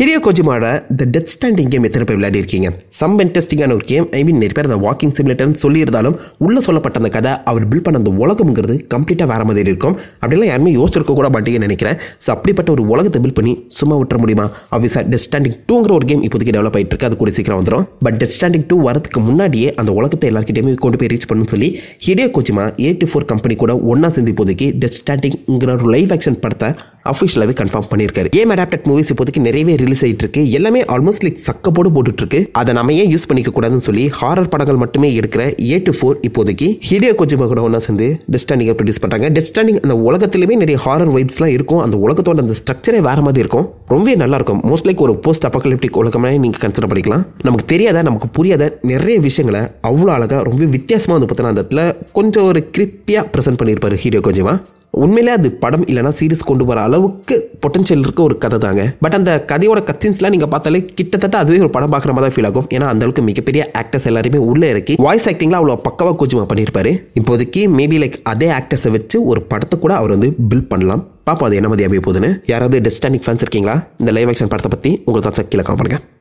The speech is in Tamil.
Hideo கோஜிமாவோட the death standing game எத்தனை பேர் விளையாடி இருக்கீங்க? சம் இன்ட்ரெஸ்டிங்கான ஒரு கேம். நிறைய பேர் அந்த வாக்கிங் சிமுலேட்டர்னு சொல்லியிருந்தாலும் உள்ள சொல்லப்பட்ட அந்த கதை அவர் பில்ட் பண்ண அந்த உலகம்ங்கிறது கம்ப்ளீட்டாக வேற மாதிரி இருக்கும். அப்படிலாம் யாருமே யோசிச்சிருக்க கூட மாட்டீங்கன்னு நினைக்கிறேன். ஸோ அப்படிப்பட்ட ஒரு உலகத்தை பில்ட் பண்ணி சும்மா விட்டுற முடியுமா? ஆப்வியஸாக டெத் ஸ்டாண்டிங் 2ங்கிற ஒரு கேம் இப்போதைக்கு டெவலப் ஆகிட்டு இருக்கு. அது கூட சீக்கிரம் வந்துடும். பட் டெத் ஸ்டாண்டிங் 2 வரதுக்கு முன்னாடியே அந்த உலகத்தை எல்லாருக்கிட்டையுமே கொண்டு போய் ரீச் பண்ணணும்னு சொல்லி ஹிடியோ கோஜிமா A24 கம்பெனி கூட ஒன்னா சேர்ந்து இப்போதைக்கு டெத் ஸ்டாண்டிங்ங்கிற ஒரு லைவ் ஆக்ஷன் படத்தை அஃபிஷியலாகவே கன்ஃபார்ம் பண்ணியிருக்காரு. கேம் அடாப்டட் மூவிஸ் இப்போதைக்கு நிறையவே ரிலீஸ் ஆகிட்டு இருக்கு. எல்லாமே ஆல்மோஸ்ட் லைக் சக்கப்போடு போட்டுட்டு இருக்கு. அதை நம்ம ஏன் யூஸ் பண்ணிக்க கூடாதுன்னு சொல்லி ஹாரர் படங்கள் மட்டுமே எடுக்கிற A24 இப்போதைக்கு ஹிடியோ கோஜிமா கூட ஒன்றா சேர்ந்து டெத் ஸ்டாண்டிங்கை ப்ரொடியூஸ் பண்ணுறாங்க. டெத் ஸ்டாண்டிங் அந்த உலகத்திலுமே நிறைய ஹாரர் வைப்ஸ்லாம் இருக்கும். அந்த உலகத்தோட அந்த ஸ்ட்ரக்சரே வேற மாதிரி இருக்கும். ரொம்பவே நல்லா இருக்கும். மோஸ்ட் லைக் ஒரு போஸ்ட் அபோகலிப்டிக் உலகமே நீங்கள் கன்சிடர் பண்ணிக்கலாம். நமக்கு தெரியாத நமக்கு புரியாத நிறைய விஷயங்களை அவ்வளோ அழகாக ரொம்ப வித்தியாசமாக வந்து பார்த்தீங்கன்னா அந்த இடத்துல கொஞ்சம் ஒரு கிரிப்பியாக ப்ரெசென்ட் பண்ணியிருப்பாரு ஹிடியோ கோஜிமா. உண்மையிலே அது படம் இல்லைனா சீரிஸ் கொண்டு வர அளவுக்கு பொட்டன்ஷியல் இருக்க ஒரு கதை தாங்க. பட் அந்த கதையோட கத்தின்ஸ்லாம் நீங்கள் பார்த்தாலே கிட்டத்தட்ட அதுவே ஒரு படம் பார்க்குற மாதிரி தான் ஃபீல் ஆகும். ஏன்னா அந்த அளவுக்கு மிகப்பெரிய ஆக்டர்ஸ் எல்லாருமே உள்ளே இறக்கி வாய்ஸ் ஆக்டிங்லாம் அவ்வளோ பக்கவாக கோஜிமா பண்ணியிருப்பாரு. இப்போதைக்கு மேபி லைக் அதே ஆக்டர்ஸை வச்சு ஒரு படத்தை கூட அவர் வந்து பில்ட் பண்ணலாம். பார்ப்போம் அது என்ன மாதிரி அமைய போகுதுன்னு. யாராவது டெத் ஸ்டாண்டிங் ஃபேன்ஸ் இருக்கீங்களா? இந்த லைவ் ஆக்ஷன் படத்தை பற்றி உங்களுக்கு தான் கீழே காமிங்க.